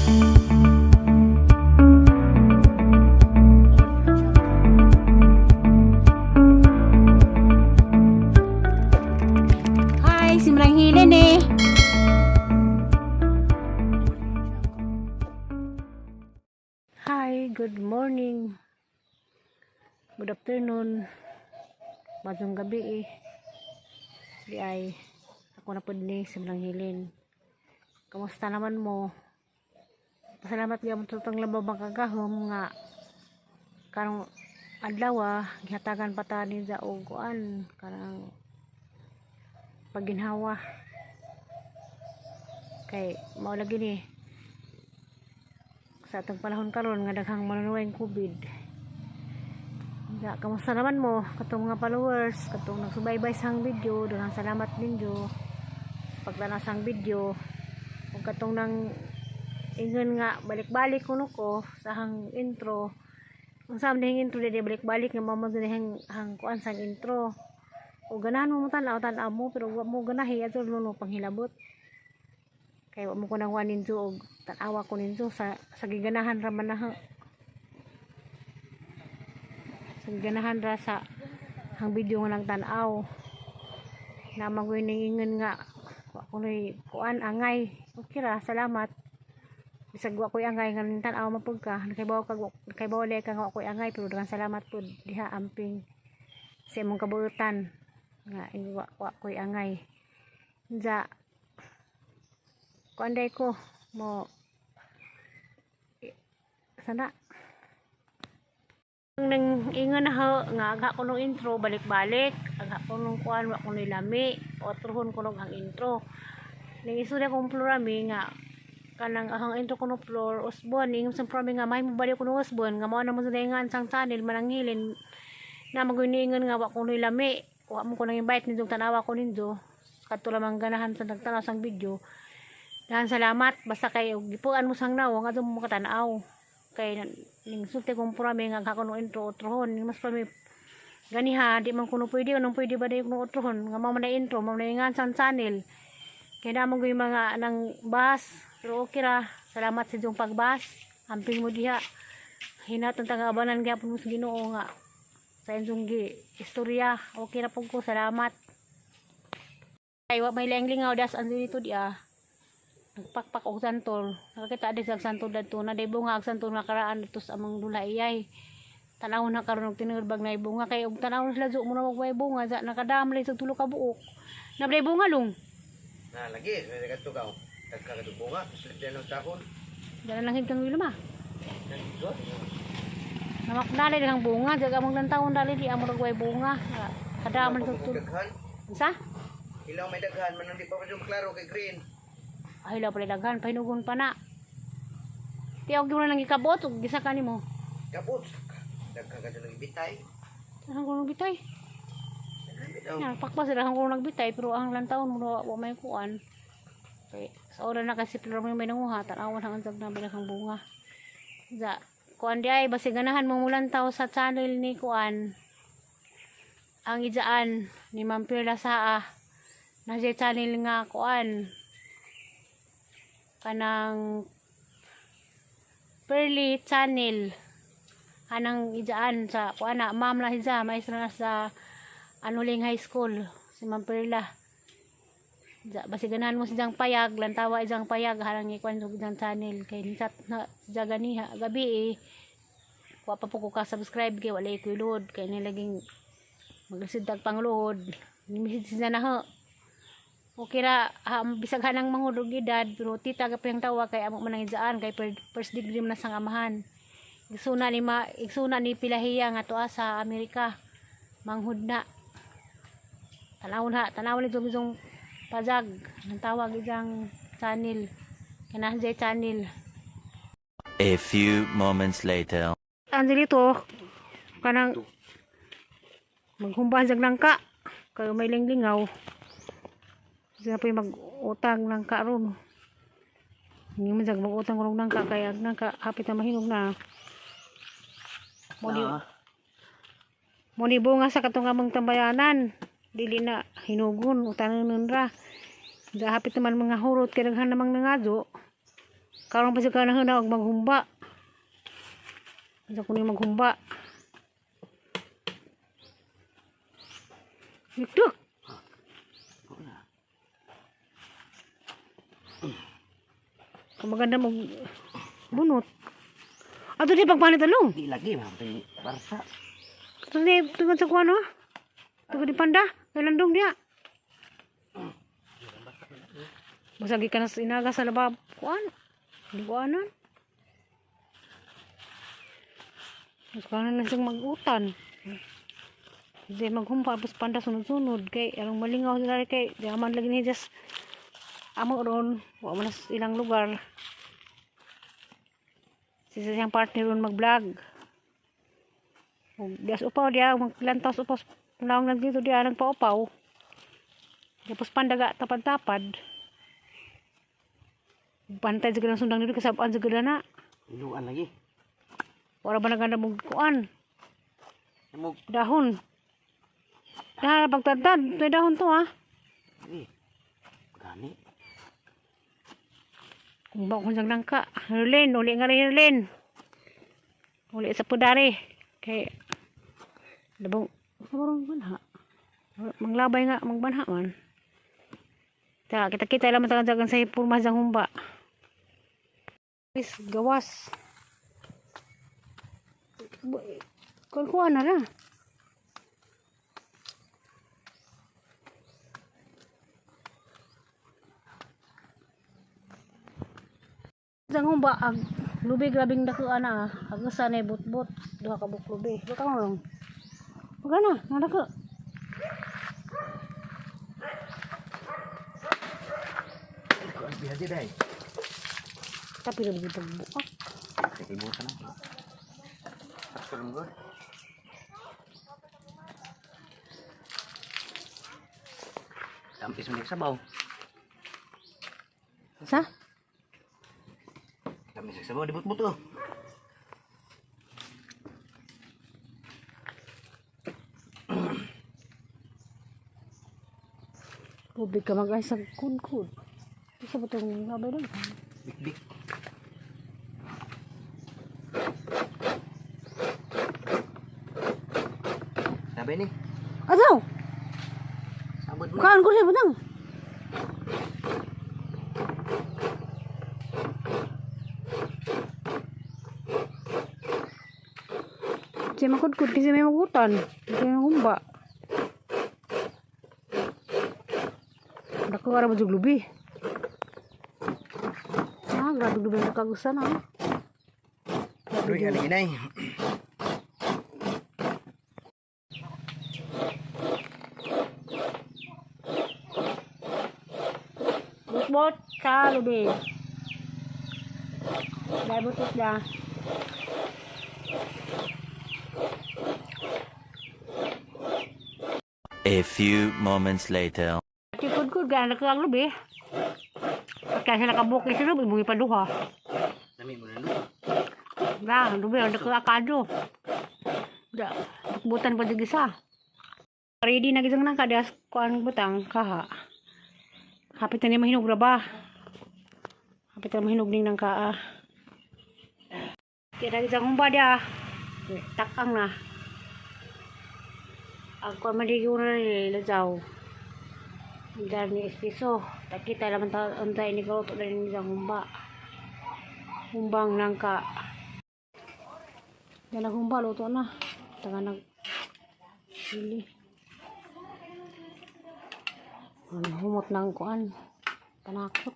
Hi, simrang hilin eh. Hi, good morning. Good afternoon. Madong gabi eh. Di ay ako na pud ni simrang hilin. Kamusta naman mo? Pasalamat gyud mo tong labaw kagahom nga karong adlaw gihatagan pa ta ni sa og kuan karang pagginhawa kay mao lagi ni sa atong panahon karon nga daghang manunuwang COVID. Kamusta naman mo katong mga followers, katong nagsubaybay sang video, daghang salamat ninyo sa pagtanaw sang video. Ug katong nang ingon nga balik-balik kuno ko sa hang intro. Kung saan ding intro di balik-balik nga mamo hang kuan sang intro. O ganahan mo tanaw mo pero wa mo ganahi ato no panghilabot. Kay wa mo ko nang wanin jo og tanawa ko ninyo sa giganahan ra man na sa giganahan ra sa hang video nga lang tanaw. Na magoy ning ingon nga wa kunoy kuan angay. Okay ra, salamat. Bisag wa koy angay nga tanaw mapud ka. Nakaibaw le ka nga wa koy angay pero daghang salamat pud diha amping sa imong kabuutan nga wa koy angay. Ja kuanday ko mo sana nang ingon na ho nga aga ko nung intro balik-balik aga ko nung kuan wa ko nilami otrohon ko nung ang intro ning istorya kong plurami nga kanang ahang intro ko no floor usbon ing sa prami nga may mobalik ko no usbon nga mao na mo sa sang channel mananghilin na maguningon nga wa ko nilami wa mo ko nang invite ninyo tanawa ko ninyo kadto lamang ganahan sa nagtanaw sang video. Dahan salamat basta kay gipuan mo sang naw nga adto mo katanaw kay ning sulti kong prami nga ako no intro otrohon ning mas prami ganiha di man kuno pwede unong pwede ba day no otrohon nga mao man na intro mao na ingan sang channel kay namon ko yung mga nang bas pero okay ra salamat sa inyong pagbas amping mo diha hinatong taga-abanan gyapon mo sa Ginoo nga sa inyong istorya okay ra pud ko salamat ay wa may lingaw das ando dito dia nagpakpak og santol nakakita di sa santol dadto na day bunga og santol nga karaan dito sa among dula iyay tanaw na karon og tinurbag na bunga kay og tanaw sila zo mo na og bunga sa nakadamli sa tulo ka buok na bunga long na lagi may katugaw tagka bunga sulit na ng tahon dala lang higkang wilma nandito namakdali lang bunga jaga mong tantawon dali di amo nagway bunga kadamli sa tulo isa ilaw may daghan man hindi pa medyo klaro kay green ay law pala daghan pahinugon pa na tiyog mo na lang ikabot ug gisa kanimo kapot daghan ka lang ibitay ang kuno bitay ya pakpa sila ang kuno nagbitay pero ang lantawon mo wa may kuan okay sa oras na kasi pero may nanguha tanawon hang antag na bilang bunga ja kuan di ay basi ganahan mo mulantaw sa channel ni kuan ang ijaan ni Ma'am Pirla Saa na sa channel nga kuan kanang Pearly Channel anang ijaan sa kuan na ma'am la hiza maestra na sa Anuling High School si Ma'am Perla basi ganahan mo siyang payag lantawa ijang payag harang ikuan sa ijang channel kay nisat na jaganiha gabi wa pa po ko ka subscribe kay wala ko load kay nilaging magsiddag pangload ni message na ho okay ra bisag hanang manghudog edad pero tita gapang tawa kay amo man ijaan kay first degree man sang amahan igsuna ni Pilahiya nga tuwa sa Amerika manghudna tanawon ni jung pajag ang tawag ijang channel kanang channel. A few moments later. Andi dito kanang maghumbahag nangka kay may lingaw sila pa mag-utang ng karon hindi man jag mag-utang ng nangka kaya nangka hapit na mahinog na muni bunga sa katong among tambayanan dili na hinugon utanon ra hapit naman mga hurot kay daghan namang nangadyo Karong pa sa kanang na og maghumba. Sa kuning maghumba. Duk. Kung maganda mo bunot. Ato di pagpanit along. Di lagi, mga barsa. Ato di tungod sa kuano. Tungod di panda. Kailandong dia. Basagi ka na sa inaga sa labab. Kuan. Di kuanan. Mas kanan na siyang mag-utan. Hindi maghumpa. Tapos panda sunod-sunod. Kay anong malingaw sila kay. Di aman lagi ni just amo ron. Wa man sa ilang lugar. Sisa siyang partner ron mag-vlog. Dias upaw dia. Maglantaw upaw. Panawang lang dito dia. Nagpa-upaw. Tapos pandaga tapad-tapad. Pantay sa ganang sundang dito. Kasabaan sa ganang na. Iluan lagi. Wala ba naganda mong kuan? Namog. Dahon. Dahon pagtadtad. Ito dahon to ha. Lagi. Gani. Kung ba kung siyang nangka. Herlin. Uli nga rin Herlin. Uli sa pudari. Kay. Labang. Sabarong banha. Manglabay nga. Magbanha man. Kita-kita lang matagan-tagan sa purmas ng humba. Is gawas. Kuha na lang. Sang humba ag lubi grabing dako ana ag sanay bot-bot duha ka buk lubi. Baka mo lang. Baka na, nadako. Kuan biha di day. Tapi lebih terbuka. Ibutan na. Salam gud. Tampis mo sa baw. Sa? Tampis sa baw dibut-but oh. Tubig ka mag-ay sa kun-kun. Isa ba itong labay doon? Bik-bik. Sabi ni. Asaw! Sabot mo. Kaan ko siya batang. Siya makudkud kasi may magutan. Kasi may humba. Dako ara bajug lubi. Ah, grabe lubi ang kagusan ah. Uy, kali ginay. Bot sa lubi. Dahil butot niya. A few moments later. Tikod-kod gana ka ang lubi. Kaya siya nakabukay sa lubi, bungi pa duha. Nami mo na no. Nah, lubi ang dako akado. Da, butan pa dig isa. Ready na gisang nang kadas kuan butang kaha. Hapit na ni mahinog ra ba? Hapit na mahinog ning nang kaa. Kaya gisang humba dia. Takang na. Ako maligo na ni lajaw. Dar ni espiso. Takita laman ta untay ni galuto na ni gisang humba. Humbang nangka. Yan humba luto na. Tanga nag sili. Humot ng kuan. Panakot.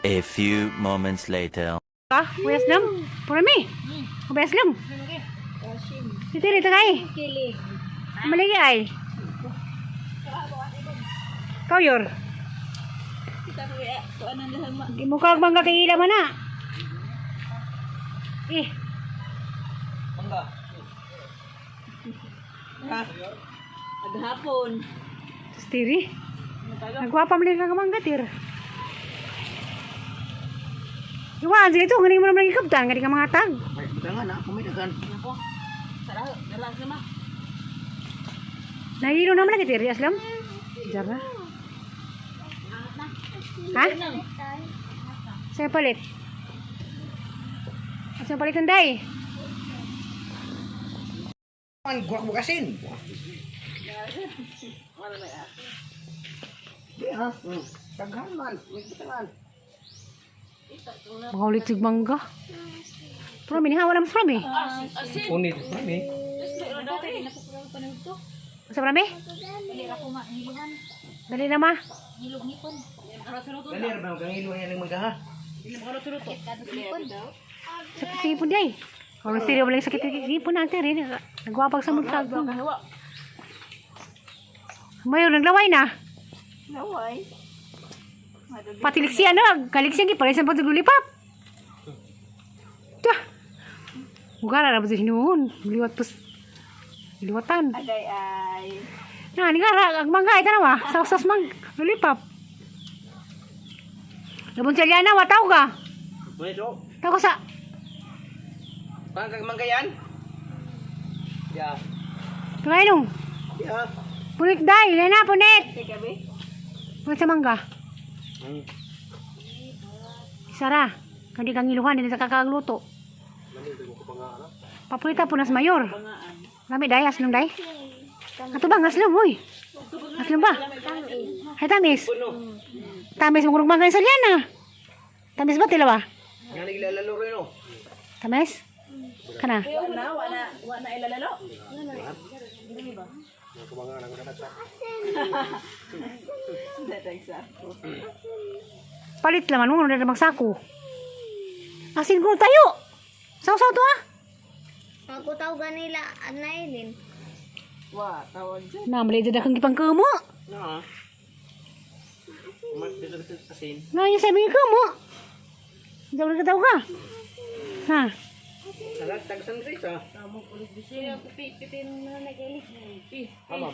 A few moments later. Ah, uyas lang. Purami. Uyas lang. Dito rito kay. Malagi ay. Kau yor. Mukha bangga kay ila man na. Eh. Mangga. Ha? Maghapon. Stiri. Nagwapa man ka mangga tir. Iwan, sila ito. Galing mo naman ikabtan. Galing ka mga tag. May tangan ha, kumidagan. Nahilo naman na kita. Rias lang. Jara. Ha? Sa'yo palit. Sa'yo palit ang day. Man, guwak mo kasin. Di ha. Taghan man. May tangan. Mga ulit sig mangga. Prami ni ha. Wala mas prami. Unit. Mami. Masa prami? Dali na ma. Dali ra ba kang ilo yan ng magha. Sakit sipon day. Kalau stereo boleh sakit sipon nanti rin. Nagwapag sa muntag. Mayor naglaway na. Laway. Pati liksian na. Kaliksian ki paresan pa lulipap. Dah. Mugara na ba sa hinuhon? Liwat pus. Liwatan. Aday ay. Nah, ni gara ang mangga ita na wa. Saus mang lulipap. Labon sa liana wa tao ka. Bueno, Tao ka sa. parang kang manggayan. Ya. Kaya nung. Ya. Punit day. Lena punit. Teka be. Punit sa mangga. Sara. Kadi kang iluhan din sa kakagluto. Papulita po nas mayor. Lami day aslum day. Ato bang aslum hoy. Aslum ba? Hay tamis. Tamis mong mangga sa liana. Tamis ba tila ba? Nga naglalaro rin o. Tamis? Kana. Wana ilalalo. Datang sa. Palit laman mo na magsako. Asin ko tayo. Saw-saw to ah. Ako tawag nila anayin. Wa tawag dyan. Na mali dada kang gipang kamo. Na. Umat dito kasin. Na yung sabi ko mo. Daw na ka. Ha. Salat tagsan rin sa. Pipin na nag-ilis. Ama.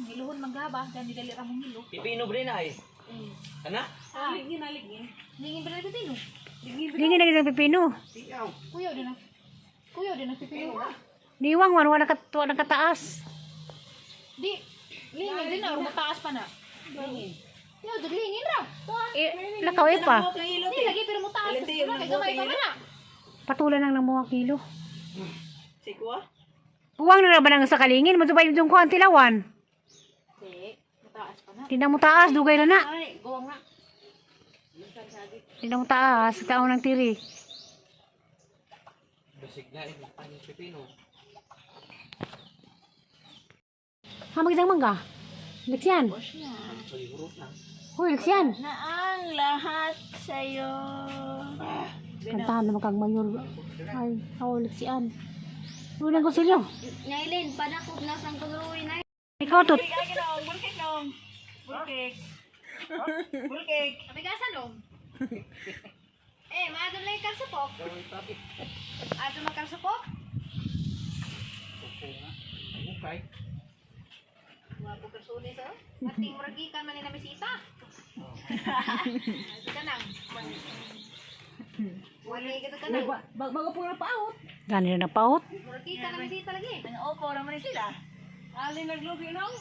Hiluhon manggaba. Gani dali ramong hilo. Pipino bre na eh. Ana? Ligin na ligin. Ligin ba na pipino? Lingin na kitang pipino. Tiyaw. Kuyo din na. Kuyo din na pipino. Niwang man wala nakataas. Di. Lingin din na. Mataas pa na. Lingin. Yo, lingin ra. Lakaw pa. Di lagi pero mataas. Kaya gamay pa man na. Patulan lang ng mga kilo. Sikwa? Buwang na ba nang sa kalingin? Matubay yung kuhan tilawan. Di. Mataas pa na. Tinang mo taas, dugay na na. Ay, gawang na. Tinang mo taas, taon ng tiri. Basig na eh. Paano pipino? Hamag isang mangga. Leksyan. Hoy, leksyan. Na ang lahat sa'yo. Kantahan naman kang mayor. Ay, leksyan. Ulang ko silyo. Nailin, panakot na sang kagawin na. Ikaw tot. Bulkik nong. Bulkik. Bulkik. Kapigasan dong. Maadon lang yung karsupok. Adon mo karsupok? Okay. Wapo karsuli sa. Mating muragikan man nila bisita. Ito ka nang. Wali ka nang. Bago po na paot. Gani na napaot. Muragikan na bisita lagi. Ano opo naman sila? Ali naglugi nang.